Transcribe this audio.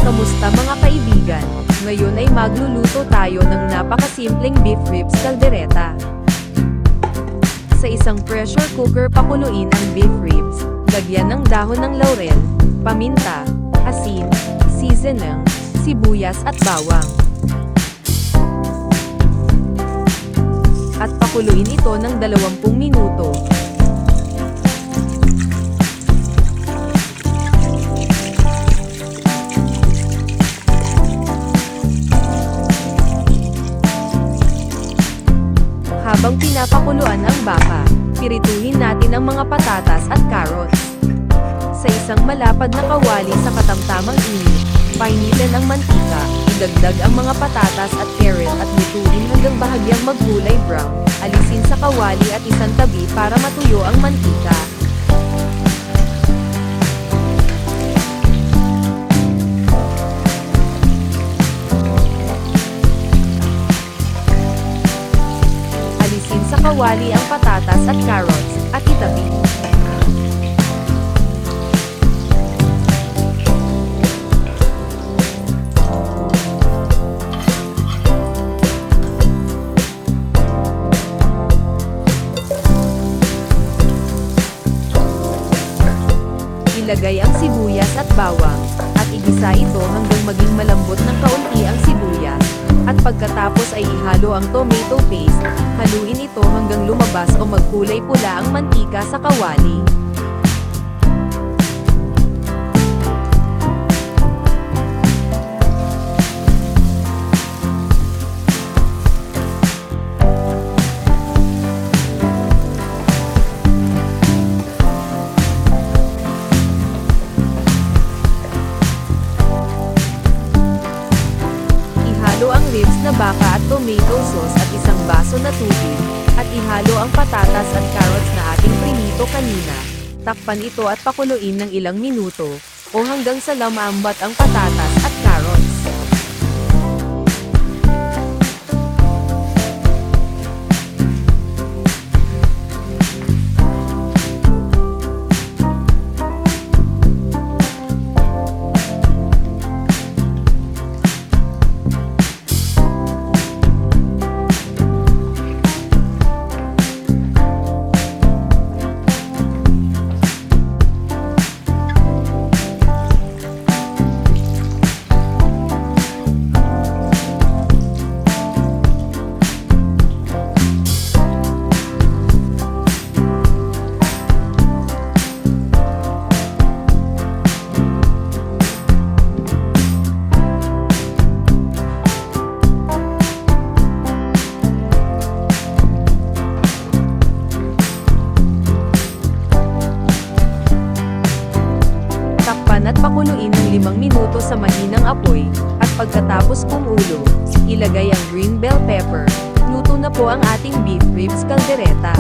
Kamusta mga kaibigan? Ngayon ay magluluto tayo ng napakasimpleng beef ribs caldereta. Sa isang pressure cooker pakuluin ang beef ribs, lagyan ng dahon ng laurel, paminta, asin, seasoning, sibuyas at bawang. At pakuluin ito ng 20 minuto. Habang pinapakuluan ang baka, pirituhin natin ang mga patatas at carrots. Sa isang malapad na kawali sa katamtamang init, painitin ang mantika, idagdag ang mga patatas at carrot at lutuin hanggang bahagyang magkulay brown. Alisin sa kawali at isantabi para matuyo ang mantika. Sa kawali ang patatas at carrots, at itabi. Ilagay ang sibuyas at bawang, at igisa ito hanggang maging malambot ng kaunti ang sibuyas. At pagkatapos ay ihalo ang tomato paste, haluin ito hanggang lumabas o magkulay pula ang mantika sa kawali. Ihalo ang ribs na baka at tomato sauce at isang baso na tubig, at ihalo ang patatas at carrots na ating prinito kanina. Takpan ito at pakuluin ng ilang minuto, o hanggang sa lumambat ang patatas at carrots. At pakuluin ng 5 minuto sa mahinang apoy, at pagkatapos kumulo, ilagay ang green bell pepper. Luto na po ang ating beef ribs caldereta.